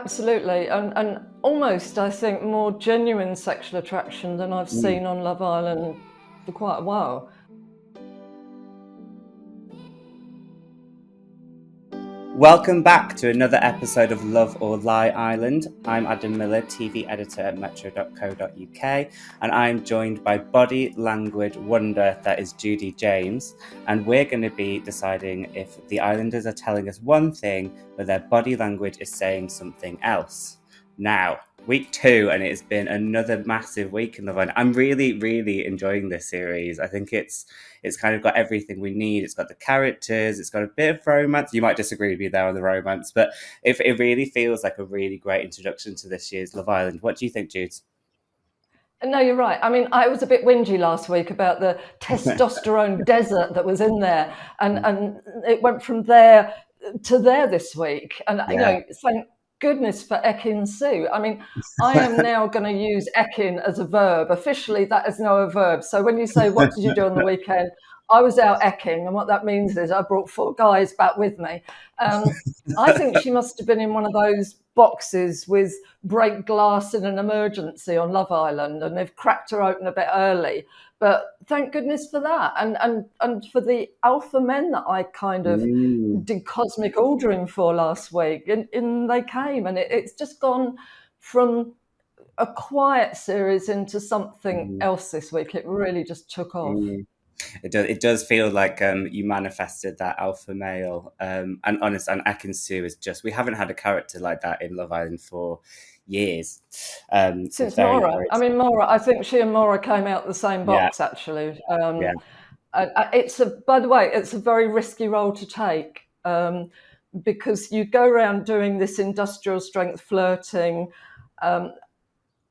absolutely. And almost, I think, more genuine sexual attraction than I've seen on Love Island for quite a while. Welcome back to another episode of Love or Lie Island. I'm Adam Miller, TV editor at metro.co.uk, and I'm joined by body language wonder that is Judi James, and we're going to be deciding if the islanders are telling us one thing, but their body language is saying something else. Now, week 2, and it has been another massive week in Love Island. I'm really enjoying this series. I think it's kind of got everything we need. It's got the characters, it's got a bit of romance. You might disagree with me there on the romance, but it really feels like a really great introduction to this year's Love Island. What do you think, Jude? No, you're right. I mean, I was a bit whingy last week about the testosterone desert that was in there, and it went from there to there this week. And you know, thank goodness for Ekin-Su. I mean, I am now going to use Ekin as a verb. Officially, that is now a verb. So when you say, what did you do on the weekend? I was out Ekin, and what that means is I brought 4 guys back with me. I think she must have been in one of those boxes with break glass in an emergency on Love Island, and they've cracked her open a bit early. But thank goodness for that, and for the alpha men that I kind of did cosmic ordering for last week, and they came, and it's just gone from a quiet series into something else this week. It really just took off. It does feel like you manifested that alpha male, and Ekin-Su is just, we haven't had a character like that in Love Island for years. Since Maura. I mean, Maura, I think she and Maura came out the same box, actually. It's by the way, it's a very risky role to take, because you go around doing this industrial strength flirting.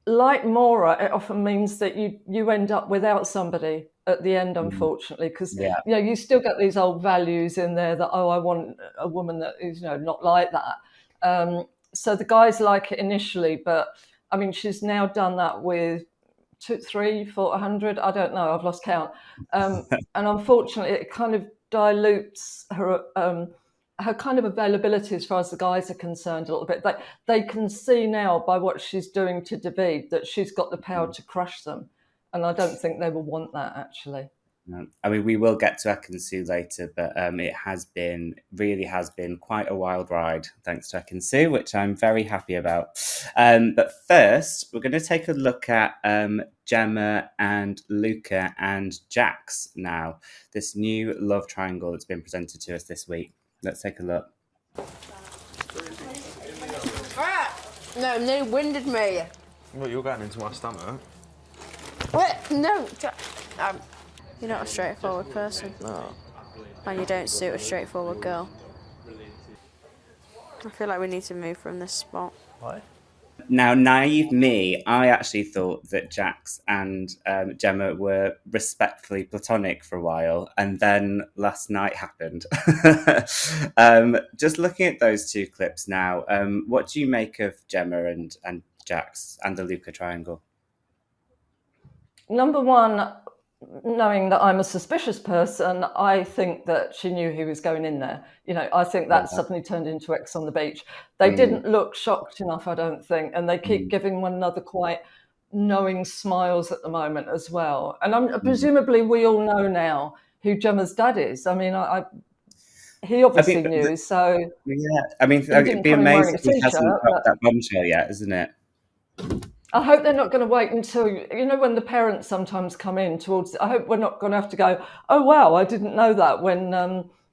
Like Maura, it often means that you end up without somebody at the end, unfortunately, because you know, you still get these old values in there that, I want a woman that is, you know, not like that. So the guys like it initially, but I mean, she's now done that with 200, 300, 400. I don't know. I've lost count. And unfortunately, it kind of dilutes her kind of availability as far as the guys are concerned a little bit. They can see now by what she's doing to David that she's got the power to crush them. And I don't think they will want that, actually. I mean, we will get to Ekin-Su later, but it really has been quite a wild ride, thanks to Ekin-Su, which I'm very happy about. But first, we're going to take a look at Gemma and Luca and Jacques now, this new love triangle that's been presented to us this week. Let's take a look. No, they winded me. Well, you're going into my stomach. What? No. You're not a straightforward person. No. And you don't suit a straightforward girl. I feel like we need to move from this spot. Why? Now, naive me, I actually thought that Jacques and Gemma were respectfully platonic for a while, and then last night happened. Just looking at those 2 clips now, what do you make of Gemma and Jacques and the Luca triangle? Number one, knowing that I'm a suspicious person, I think that she knew he was going in there. You know, I think that suddenly turned into X on the beach. They didn't look shocked enough, I don't think, and they keep giving one another quite knowing smiles at the moment as well. And presumably we all know now who Gemma's dad is. I mean, he obviously knew, so... Yeah, I mean, it'd be amazing if he hasn't got that bombshell yet, isn't it? I hope they're not going to wait until, you know, when the parents sometimes come in towards, I hope we're not going to have to go, oh, wow, I didn't know that when,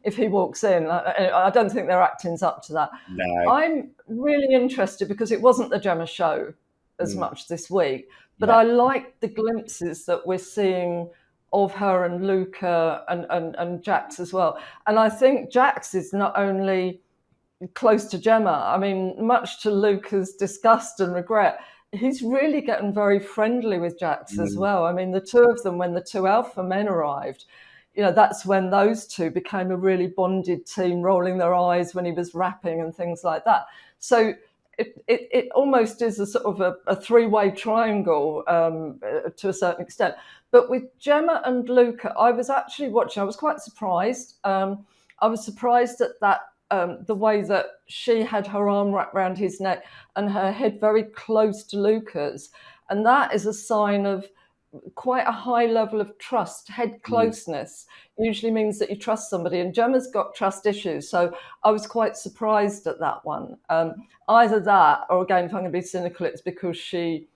if he walks in. I don't think their acting's up to that. No. I'm really interested because it wasn't the Gemma show as much this week, but I like the glimpses that we're seeing of her and Luca and Jacques as well. And I think Jacques is not only close to Gemma, I mean, much to Luca's disgust and regret, he's really getting very friendly with Jacques as well. I mean, the 2 of them, when the 2 alpha men arrived, you know, that's when those 2 became a really bonded team, rolling their eyes when he was rapping and things like that. So it almost is a sort of a 3-way triangle to a certain extent. But with Gemma and Luca, I was actually watching, I was quite surprised. I was surprised at that the way that she had her arm wrapped around his neck and her head very close to Luca's. And that is a sign of quite a high level of trust. Head closeness usually means that you trust somebody, and Gemma's got trust issues, so I was quite surprised at that one. Either that, or again, if I'm going to be cynical, it's because she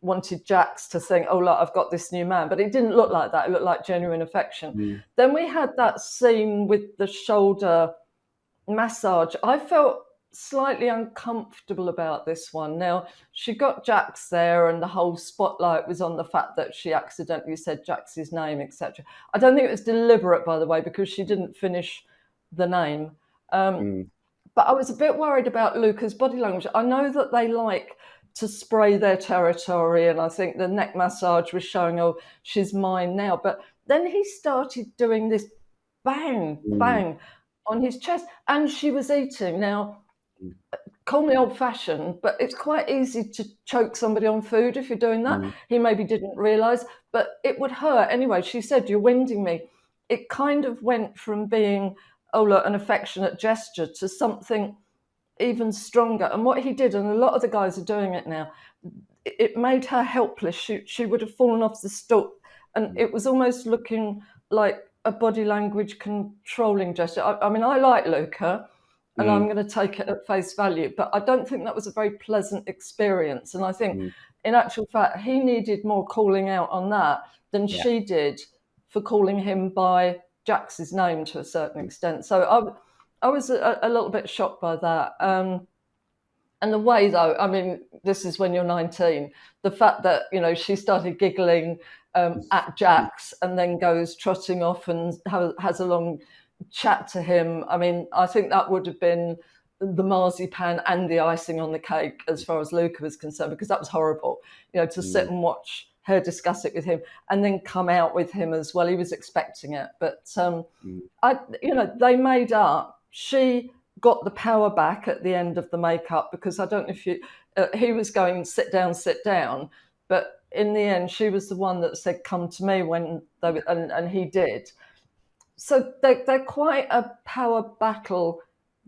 wanted Jacques to think, oh look, I've got this new man, but it didn't look like that. It looked like genuine affection. Then we had that scene with the shoulder massage. I felt slightly uncomfortable about this one. Now, she got Jacques there and the whole spotlight was on the fact that she accidentally said Jacques' name, etc. I don't think it was deliberate, by the way, because she didn't finish the name. But I was a bit worried about Luca's body language. I know that they like to spray their territory, and I think the neck massage was showing, oh, she's mine now. But then he started doing this bang, bang on his chest, and she was eating. Now, call me old-fashioned, but it's quite easy to choke somebody on food if you're doing that. He maybe didn't realise, but it would hurt. Anyway, she said, you're winding me. It kind of went from being, oh, look, an affectionate gesture to something even stronger. And what he did, and a lot of the guys are doing it now, it made her helpless. She would have fallen off the stool, and it was almost looking like a body language controlling gesture. I mean, I like Luca, and I'm going to take it at face value, but I don't think that was a very pleasant experience. And I think, in actual fact, he needed more calling out on that than she did for calling him by Jacques' name to a certain extent. So I was a little bit shocked by that. And the way, though, I mean, this is when you're 19, the fact that, you know, she started giggling at Jacques and then goes trotting off and has a long chat to him. I mean, I think that would have been the marzipan and the icing on the cake as far as Luca was concerned, because that was horrible, you know, to sit and watch her discuss it with him and then come out with him as well. He was expecting it. But, you know, they made up. She got the power back at the end of the makeup, because I don't know if he was going, sit down. But in the end, she was the one that said, come to me, when and he did. So they're quite a power battle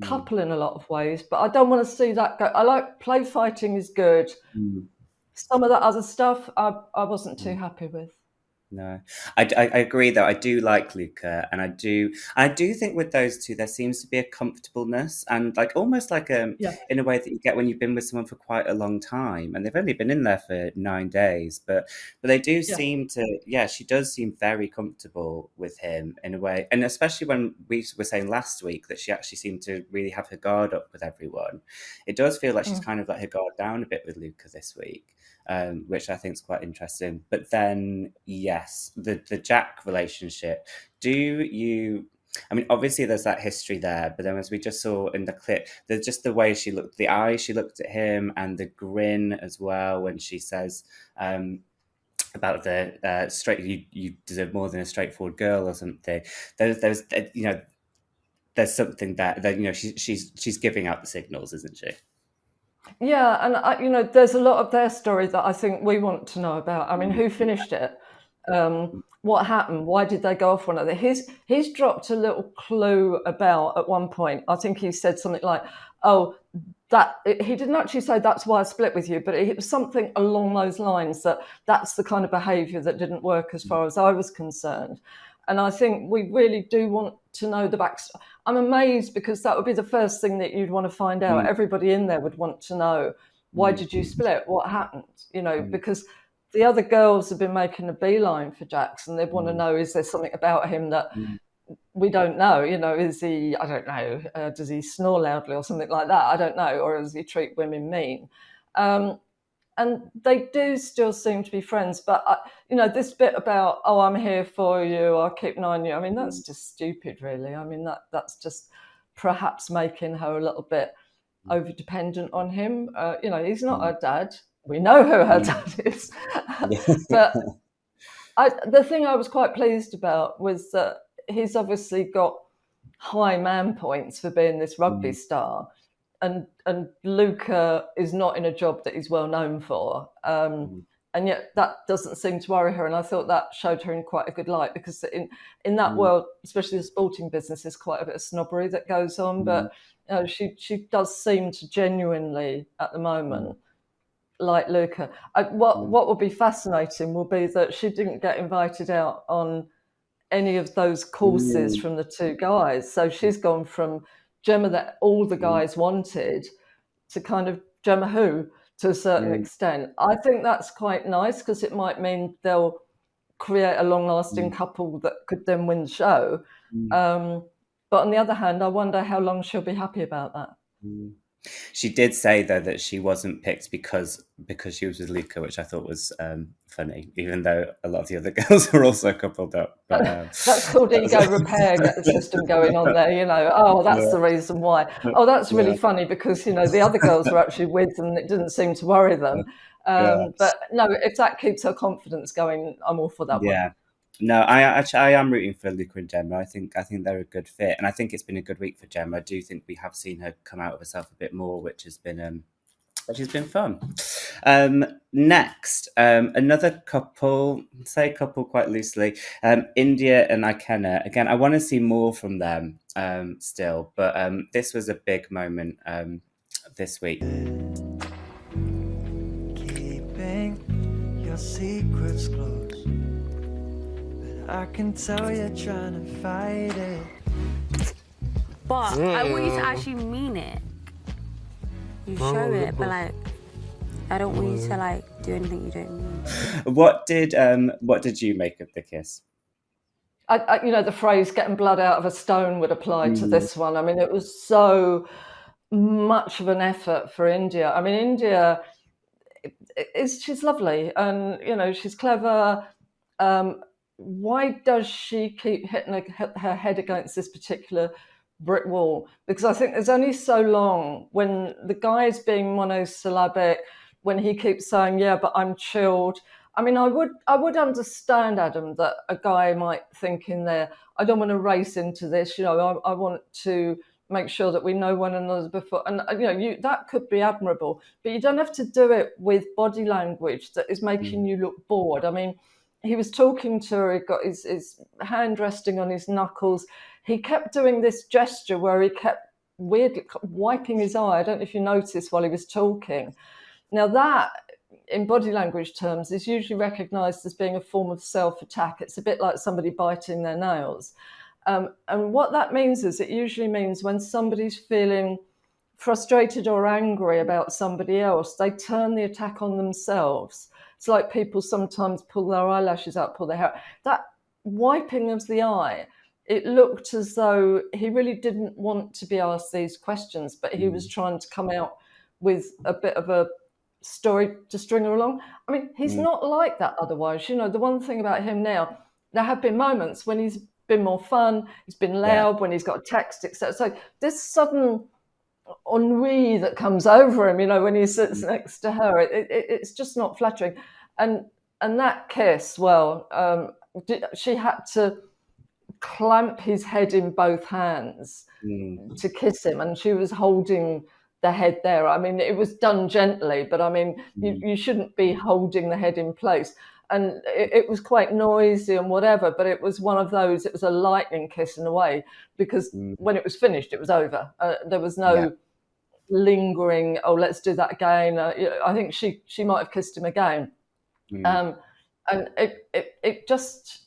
couple in a lot of ways, but I don't want to see that go. I like play fighting is good. Some of that other stuff I wasn't too happy with. No, I agree though. I do like Luca, and I do think with those two there seems to be a comfortableness, and like almost like in a way that you get when you've been with someone for quite a long time, and they've only been in there for 9 days, but they do seem to, she does seem very comfortable with him in a way, and especially when we were saying last week that she actually seemed to really have her guard up with everyone. It does feel like she's kind of let her guard down a bit with Luca this week. Which I think is quite interesting. But then, yes, the Jacques relationship. I mean, obviously there's that history there, but then as we just saw in the clip, there's just the way she looked, the eyes she looked at him, and the grin as well when she says about the you deserve more than a straightforward girl or something. There's you know, there's something that you know, she's giving out the signals, isn't she? Yeah, and you know, there's a lot of their story that I think we want to know about. I mean, who finished it? What happened? Why did they go off one another? He's dropped a little clue about at one point. I think he said something like, "Oh, he didn't actually say that's why I split with you," but it was something along those lines, that's the kind of behaviour that didn't work as far as I was concerned. And I think we really do want to know the backstory. I'm amazed, because that would be the first thing that you'd want to find out. Everybody in there would want to know, why did you split? What happened? You know, because the other girls have been making a beeline for Jacques, and they want to know, is there something about him that we don't know? You know, is he, I don't know, does he snore loudly or something like that? I don't know. Or does he treat women mean? And they do still seem to be friends. But, you know, this bit about, oh, I'm here for you, I'll keep an eye on you. I mean, that's just stupid, really. I mean, that's just perhaps making her a little bit over-dependent on him. You know, he's not her dad. We know who her dad is. But the thing I was quite pleased about was that he's obviously got high man points for being this rugby star. And Luca is not in a job that he's well known for. And and yet that doesn't seem to worry her. And I thought that showed her in quite a good light, because in that world, especially the sporting business, there's quite a bit of snobbery that goes on. But she does seem to genuinely, at the moment, like Luca. What will be fascinating will be that she didn't get invited out on any of those courses from the two guys. So she's gone from Gemma that all the guys wanted to kind of Gemma who, to a certain extent. I think that's quite nice, because it might mean they'll create a long-lasting couple that could then win the show. But on the other hand, I wonder how long she'll be happy about that. She did say, though, that she wasn't picked because she was with Luca, which I thought was funny, even though a lot of the other girls were also coupled up. But, that's called ego repair, get the system going on there, you know. Oh, that's the reason why. Oh, that's really funny, because, you know, the other girls were actually with them and it didn't seem to worry them. But no, if that keeps her confidence going, I'm all for that one. No, I am rooting for Luca and Gemma. I think they're a good fit, and I think it's been a good week for Gemma. I do think we have seen her come out of herself a bit more, which has been fun. Next, another couple, say couple quite loosely, Indiyah and Ikenna. Again, I want to see more from them still, but this was a big moment this week. Keeping your secrets close. I can tell you're trying to fight it. But I want you to actually mean it. You show it, but like, I don't want you to like do anything you don't mean. What did you make of the kiss? I you know, the phrase "getting blood out of a stone" would apply to this one. I mean, it was so much of an effort for Indiyah. I mean, Indiyah she's lovely, and you know, she's clever. Why does she keep hitting her head against this particular brick wall? Because I think there's only so long when the guy's being monosyllabic, when he keeps saying, yeah, but I'm chilled. I mean, I would understand, Adam, that a guy might think in there, I don't want to race into this, you know, I want to make sure that we know one another before. And, you know, that could be admirable, but you don't have to do it with body language that is making you look bored. I mean, he was talking to her, he got his hand resting on his knuckles. He kept doing this gesture where he kept weirdly wiping his eye. I don't know if you noticed while he was talking. Now that, in body language terms, is usually recognised as being a form of self-attack. It's a bit like somebody biting their nails. And what that means is it usually means when somebody's feeling frustrated or angry about somebody else, they turn the attack on themselves. It's like people sometimes pull their eyelashes out, pull their hair out. That wiping of the eye, it looked as though he really didn't want to be asked these questions, but he was trying to come out with a bit of a story to string her along. I mean, he's not like that otherwise. You know, the one thing about him now, there have been moments when he's been more fun, he's been loud, when he's got a text, etc. So this sudden ennui that comes over him, you know, when he sits next to her, it's just not flattering. And that kiss, well, she had to clamp his head in both hands to kiss him, and she was holding the head there. I mean, it was done gently, but I mean, you shouldn't be holding the head in place. And it was quite noisy and whatever, but it was one of those, it was a lightning kiss in a way, because when it was finished, it was over. There was no lingering, oh, let's do that again. I think she might have kissed him again. And it just,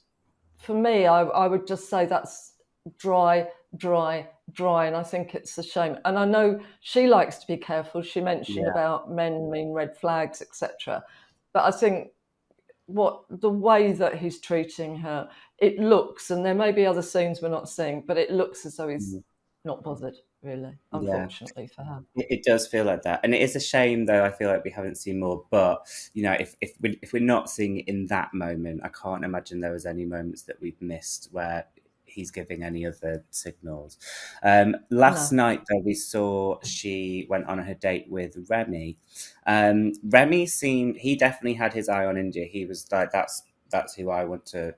for me, I would just say that's dry, and I think it's a shame. And I know she likes to be careful. She mentioned about men mean red flags, etc. But I think the way that he's treating her, it looks, and there may be other scenes we're not seeing, but it looks as though he's not bothered, really, unfortunately for her. It does feel like that, and it is a shame, though. I feel like we haven't seen more, but you know, if we're not seeing it in that moment, I can't imagine there was any moments that we've missed where he's giving any other signals. Last night, though, we saw she went on her date with Remy. Remy he definitely had his eye on Indiyah. He was like, that's who I want to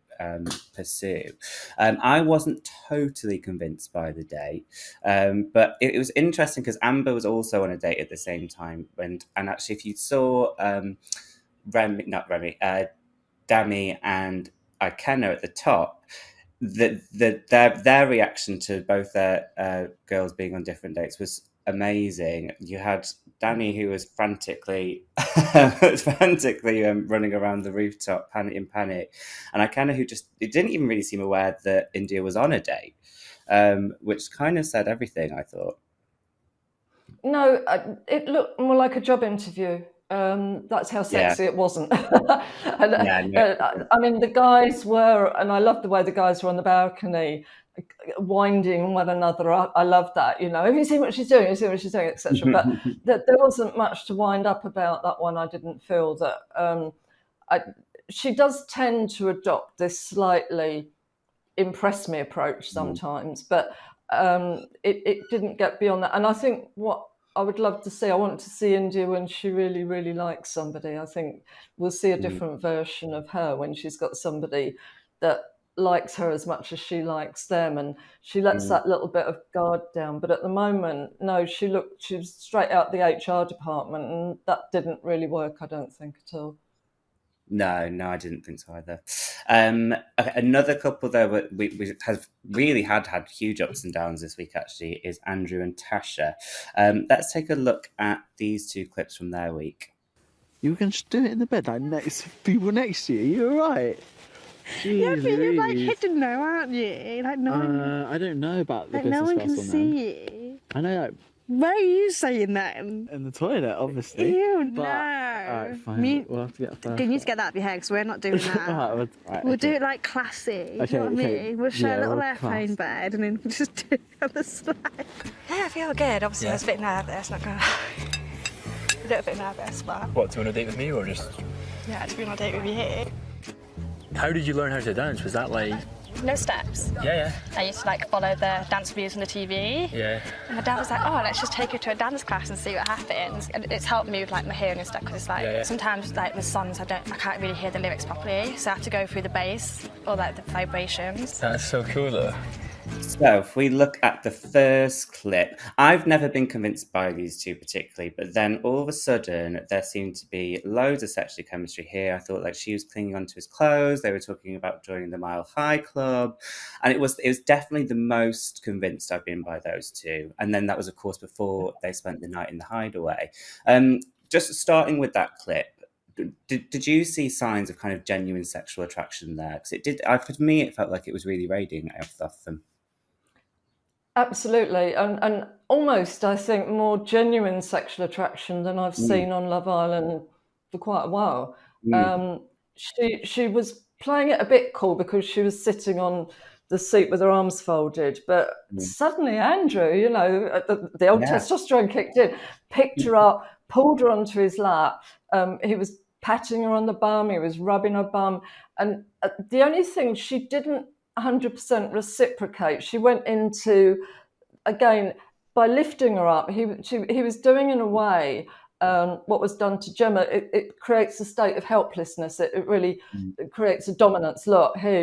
pursue. I wasn't totally convinced by the date, but it was interesting because Amber was also on a date at the same time. And actually, if you saw Dami and Ikenna at the top, their reaction to both their girls being on different dates was amazing. You had Dani, who was frantically running around the rooftop in panic, and Ikenna, who it didn't even really seem aware that Indiyah was on a date, which kind of said everything, I thought. No, it looked more like a job interview. That's how sexy it wasn't. I mean, the guys were, and I loved the way the guys were on the balcony, winding one another up. I love that. Have you seen what she's doing? Have you seen what she's doing, etc. But there wasn't much to wind up about that one. I didn't feel that. She does tend to adopt this slightly impress me approach sometimes, but it didn't get beyond that. And I think what I would love to see, I want to see Indiyah when she really, really likes somebody. I think we'll see a different version of her when she's got somebody that likes her as much as she likes them, and she lets that little bit of guard down. But at the moment, no, she was straight out the HR department, and that didn't really work, I don't think, at all. No, I didn't think so either. Another couple though we have really had huge ups and downs this week actually is Andrew and Tasha. Let's take a look at these two clips from their week. You can just do it in the bed, like next people next to you. You're right. Yeah, but you're like hidden now, aren't you? Like no one. I don't know about the like business no one can class see you. I know. Like, where are you saying that? in the toilet, obviously. Ew, but, no. Alright, fine. We'll have to get first. You need to get that out of your head because we're not doing that. We'll do it like classy. Okay, you know what I mean? We'll share a little airplane bed and then we'll just do it on the slide. Yeah, I feel good. Obviously, I was a bit nervous. Not gonna. A little bit nervous, but. What, to go on a date with me or just? Yeah, to be on a date with you here. How did you learn how to dance? Was that like? No steps. Yeah. I used to like follow the dance reviews on the TV. Yeah. And my dad was like, oh, let's just take her to a dance class and see what happens. And it's helped me with like my hearing and stuff because it's like sometimes like with songs I can't really hear the lyrics properly, so I have to go through the bass or like the vibrations. That's so cool though. So if we look at the first clip, I've never been convinced by these two particularly, but then all of a sudden there seemed to be loads of sexual chemistry here. I thought like she was clinging onto his clothes. They were talking about joining the Mile High Club, and it was definitely the most convinced I've been by those two. And then that was of course before they spent the night in the hideaway. Just starting with that clip. Did you see signs of kind of genuine sexual attraction there? Because it did. For me, it felt like it was really radiating off them. Absolutely, and almost I think more genuine sexual attraction than I've seen on Love Island for quite a while. She was playing it a bit cool because she was sitting on the seat with her arms folded, but suddenly Andrew, the old testosterone kicked in, picked her up, pulled her onto his lap. He was patting her on the bum, he was rubbing her bum, and the only thing she didn't 100% reciprocate. She went into, again, by lifting her up, he was doing in a way what was done to Gemma. It creates a state of helplessness. It really creates a dominance. Look, here,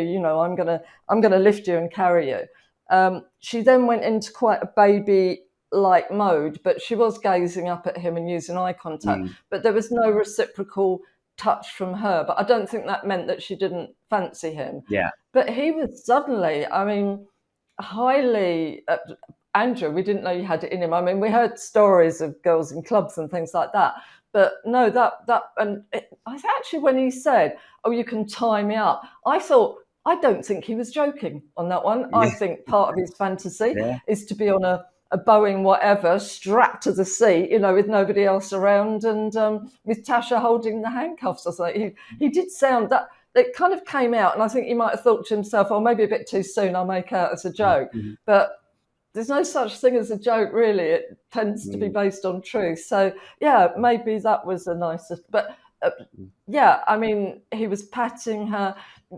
I'm gonna lift you and carry you. She then went into quite a baby-like mode, but she was gazing up at him and using eye contact. But there was no reciprocal touch from her. But I don't think that meant that she didn't fancy him. Yeah. But he was suddenly, highly. Andrew, we didn't know you had it in him. I mean, we heard stories of girls in clubs and things like that, but no, I actually, when he said, "Oh, you can tie me up," I thought, I don't think he was joking on that one. I think part of his fantasy is to be on a Boeing whatever, strapped to the seat, with nobody else around, and with Tasha holding the handcuffs or something. He did sound that. It kind of came out, and I think he might have thought to himself, "Oh, maybe a bit too soon. I'll make out as a joke." But there's no such thing as a joke, really. It tends to be based on truth. So, yeah, maybe that was a nice... But, he was patting her.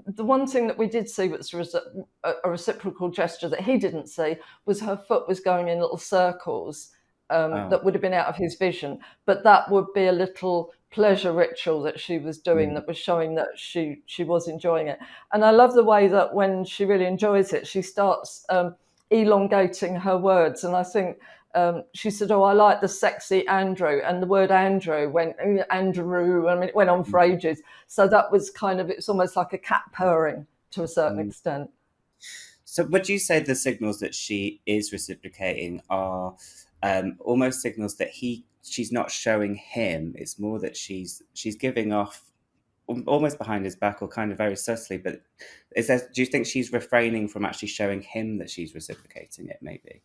The one thing that we did see was a reciprocal gesture that he didn't see was her foot was going in little circles that would have been out of his vision. But that would be a little pleasure ritual that she was doing that was showing that she was enjoying it. And I love the way that when she really enjoys it, she starts... elongating her words, and I think she said, "Oh, I like the sexy Andrew," and the word Andrew went Andrew. I mean, it went on for ages. So that was it's almost like a cat purring to a certain extent. So would you say the signals that she is reciprocating are almost signals that she's not showing him? It's more that she's giving off almost behind his back or kind of very subtly, but do you think she's refraining from actually showing him that she's reciprocating it, maybe?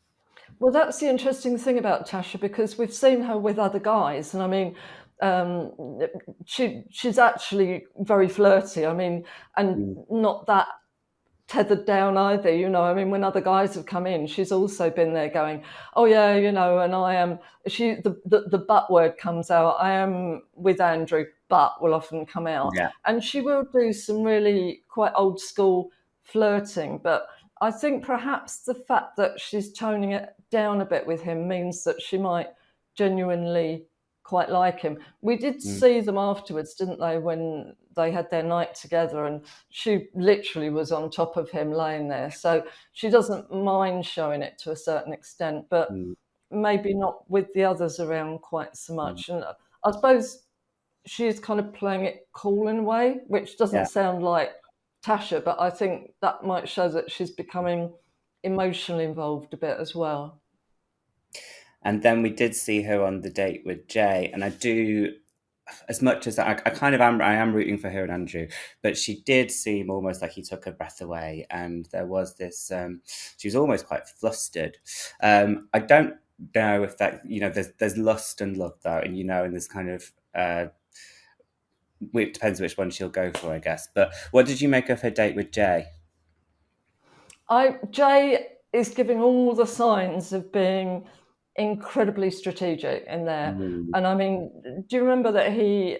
Well, that's the interesting thing about Tasha, because we've seen her with other guys, and I mean, she's actually very flirty. I mean, and not that tethered down either, I mean, when other guys have come in, she's also been there going, "Oh yeah, and I am," the but word comes out, "I am with Andrew," but will often come out. Yeah. And she will do some really quite old school flirting, but I think perhaps the fact that she's toning it down a bit with him means that she might genuinely quite like him. We did see them afterwards, didn't they, when they had their night together, and she literally was on top of him laying there. So she doesn't mind showing it to a certain extent, but maybe not with the others around quite so much. And I suppose she is kind of playing it cool in a way, which doesn't sound like Tasha, but I think that might show that she's becoming emotionally involved a bit as well. And then we did see her on the date with Jay, and I do, as much as I am rooting for her and Andrew, but she did seem almost like he took her breath away, and there was this, she was almost quite flustered. I don't know if that, there's lust and love though, and and this kind of, it depends which one she'll go for, I guess. But what did you make of her date with Jay? Jay is giving all the signs of being incredibly strategic in there. And I mean, do you remember that he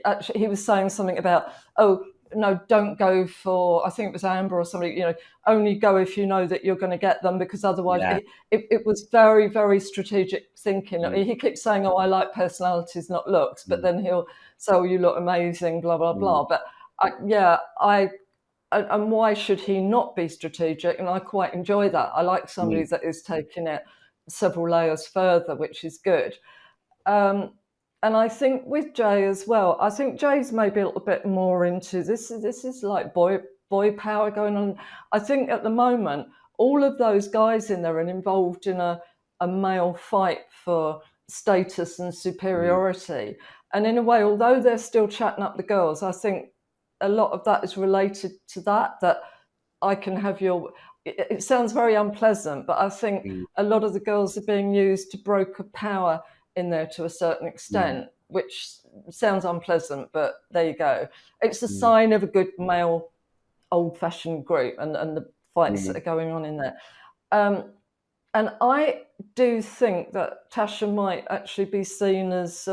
was saying something about, "Oh no, don't go for," I think it was Amber or somebody, "only go if you know that you're going to get them, because otherwise," it was very, very strategic thinking. He keeps saying, "Oh, I like personalities, not looks," but then he'll say, "Oh, you look amazing, blah, blah, blah." But and why should he not be strategic? And I quite enjoy that. I like somebody that is taking it several layers further, which is good. And I think with Jay as well, I think Jay's maybe a little bit more into this is like boy power going on. I think at the moment, all of those guys in there are involved in a male fight for status and superiority. And in a way, although they're still chatting up the girls, I think a lot of that is related to that I can have your... It sounds very unpleasant, but I think a lot of the girls are being used to broker power in there to a certain extent, which sounds unpleasant, but there you go. It's a sign of a good male old-fashioned group and the fights that are going on in there. And I do think that Tasha might actually be seen as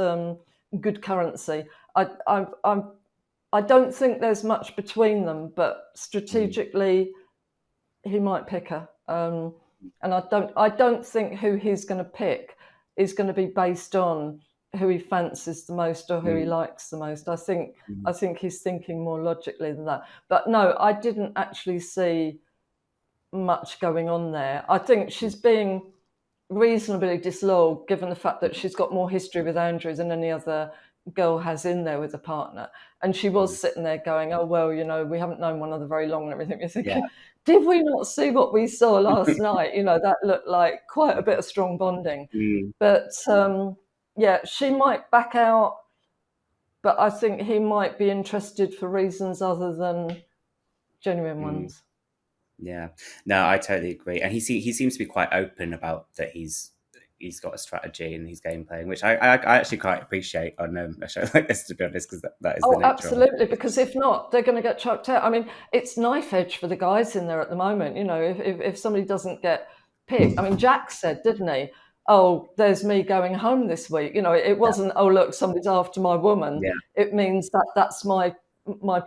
good currency. I don't think there's much between them, but strategically, he might pick her. And I don't think who he's going to pick is going to be based on who he fancies the most or who he likes the most. I think he's thinking more logically than that. But no, I didn't actually see much going on there. I think she's being reasonably disloyal given the fact that she's got more history with Andrew than any other girl has in there with a partner. And she was sitting there going, "Oh, well, we haven't known one another very long," and everything. You're thinking, did we not see what we saw last night? That looked like quite a bit of strong bonding. But she might back out, but I think he might be interested for reasons other than genuine ones. Yeah, no, I totally agree. And he seems to be quite open about that. He's got a strategy and he's game playing, which I actually quite appreciate on a show like this, to be honest, because that is the nature absolutely. Because if not, they're going to get chucked out. I mean, it's knife edge for the guys in there at the moment. If somebody doesn't get picked, I mean, Jacques said, didn't he? "Oh, there's me going home this week." It wasn't, "Oh, look, somebody's after my woman." It means that's my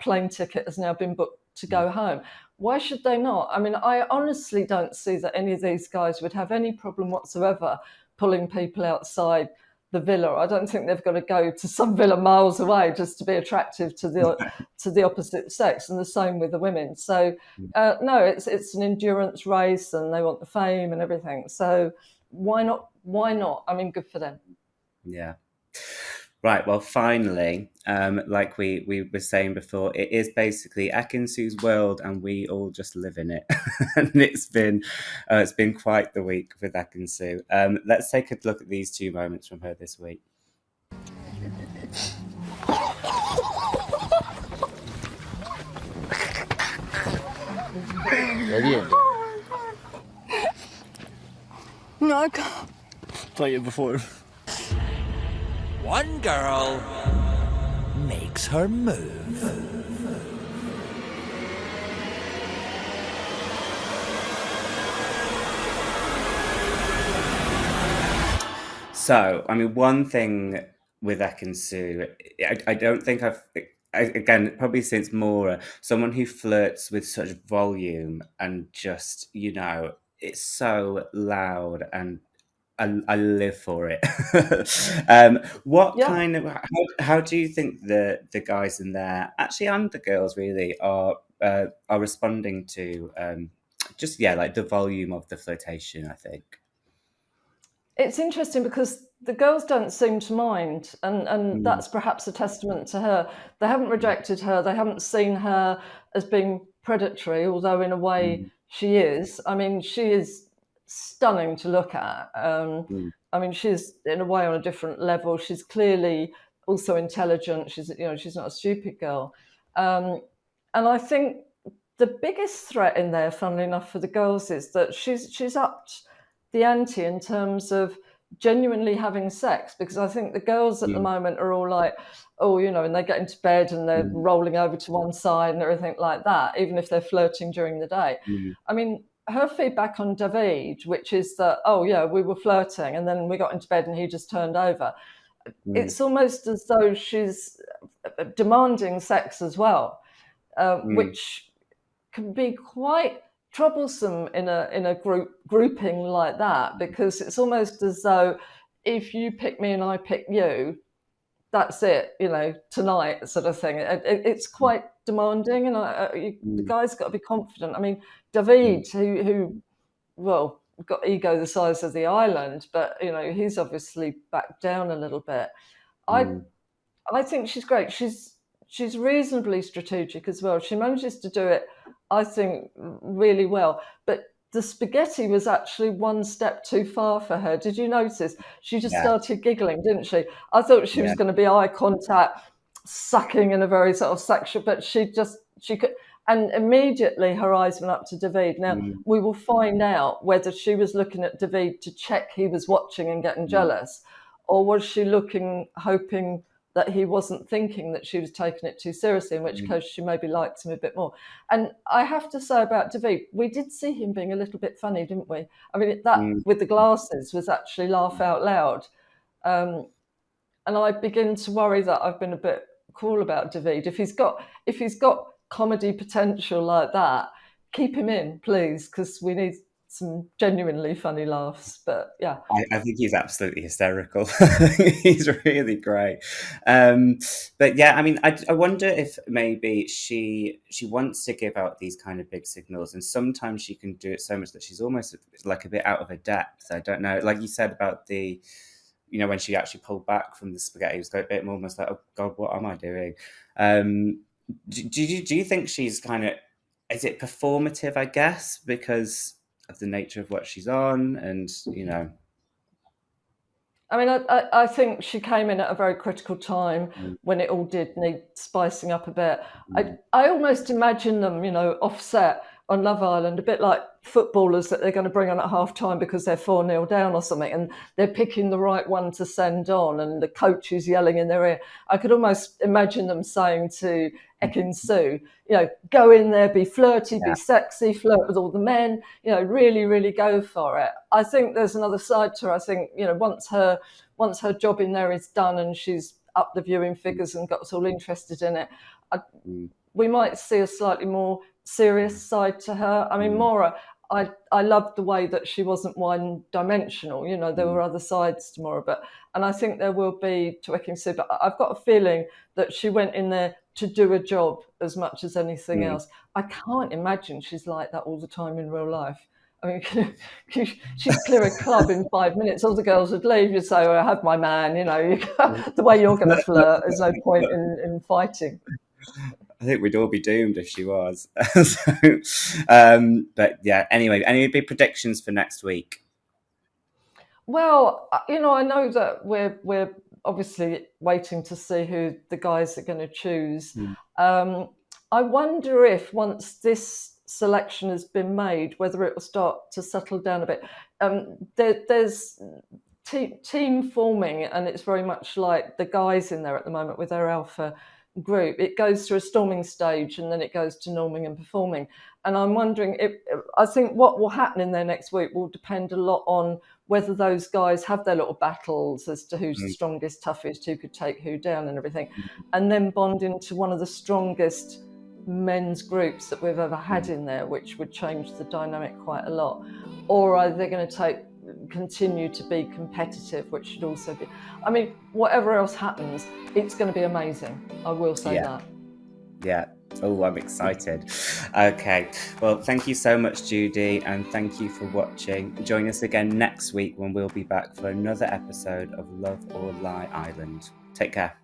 plane ticket has now been booked to go home. Why should they not? I mean, I honestly don't see that any of these guys would have any problem whatsoever pulling people outside the villa. I don't think they've got to go to some villa miles away just to be attractive to the opposite sex, and the same with the women. So no, it's an endurance race and they want the fame and everything. So why not why not? I mean, good for them. Yeah. Right, well, finally, like we were saying before, it is basically Ekin-Su's world, and we all just live in it. And it's been quite the week with Ekin-Su. Let's take a look at these 2 moments from her this week. No, I can't. Played it before. One girl makes her move. So, I mean, one thing with Ekin-Su, I don't think again, probably since Mora, someone who flirts with such volume and just, it's so loud, and I live for it. How do you think the guys in there, actually, and the girls really, are responding to like the volume of the flirtation, I think? It's interesting because the girls don't seem to mind, and that's perhaps a testament to her. They haven't rejected her. They haven't seen her as being predatory, although in a way she is. I mean, she is stunning to look at. I mean, she's in a way on a different level. She's clearly also intelligent. She's not a stupid girl. And I think the biggest threat in there, funnily enough, for the girls is that she's upped the ante in terms of genuinely having sex, because I think the girls at the moment are all like, and they get into bed and they're rolling over to one side and everything like that, even if they're flirting during the day. I mean, her feedback on David, which is that, we were flirting and then we got into bed and he just turned over. It's almost as though she's demanding sex as well, which can be quite troublesome in a grouping like that, because it's almost as though if you pick me and I pick you, that's it, tonight, sort of thing. It's quite demanding, and the guy's got to be confident. I mean, David, who got ego the size of the island, but he's obviously backed down a little bit. I think she's great. She's reasonably strategic as well. She manages to do it, I think, really well. But the spaghetti was actually one step too far for her. Did you notice? She just started giggling, didn't she? I thought she was going to be eye contact, sucking in a very sort of sexual, but she could. And immediately her eyes went up to David. Now, we will find out whether she was looking at David to check he was watching and getting jealous, or was she looking, hoping that he wasn't thinking that she was taking it too seriously, in which case she maybe liked him a bit more. And I have to say about David, we did see him being a little bit funny, didn't we? I mean, that with the glasses was actually laugh out loud. And I begin to worry that I've been a bit cruel about David. If he's got comedy potential like that, keep him in, please, because we need some genuinely funny laughs. But yeah, I think he's absolutely hysterical. He's really great. But yeah, I mean, I wonder if maybe she wants to give out these kind of big signals, and sometimes she can do it so much that she's almost like a bit out of her depth. I don't know, like you said about the, when she actually pulled back from the spaghetti, it was a bit more almost like, oh God, what am I doing? Do you think she's kind of, is it performative, I guess, because of the nature of what she's on, and I mean, I think she came in at a very critical time when it all did need spicing up a bit. I almost imagine them, offset on Love Island, a bit like footballers that they're going to bring on at half time because they're 4-0 down or something, and they're picking the right one to send on, and the coach is yelling in their ear. I could almost imagine them saying to Ekin-Su, go in there, be flirty, be sexy, flirt with all the men, really, really go for it. I think there's another side to her. I think, once her job in there is done and she's up the viewing figures and got us all interested in it, we might see a slightly more serious side to her. I mean, Mora, I loved the way that she wasn't one-dimensional. There were other sides to Mora, and I think there will be to Ekin-Su, but I've got a feeling that she went in there to do a job as much as anything else. I can't imagine she's like that all the time in real life. I mean, she'd clear a club in 5 minutes. All the girls would leave. You'd say, "I have my man." You know, the way you're going to flirt, there's no point in fighting. I think we'd all be doomed if she was. But yeah, anyway, any big predictions for next week? Well, you know, I know that we're obviously waiting to see who the guys are going to choose. I wonder if once this selection has been made, whether it will start to settle down a bit. There's team forming, and it's very much like the guys in there at the moment with their alpha group. It goes through a storming stage, and then it goes to norming and performing. And I'm wondering I think what will happen in there next week will depend a lot on whether those guys have their little battles as to who's the strongest, toughest, who could take who down and everything, and then bond into one of the strongest men's groups that we've ever had in there, which would change the dynamic quite a lot. Or are they going to continue to be competitive, which should also be, I mean, whatever else happens, it's going to be amazing. I will say that. Yeah. Oh, I'm excited. Okay. Well, thank you so much, Judi, and thank you for watching. Join us again next week when we'll be back for another episode of Love or Lie Island. Take care.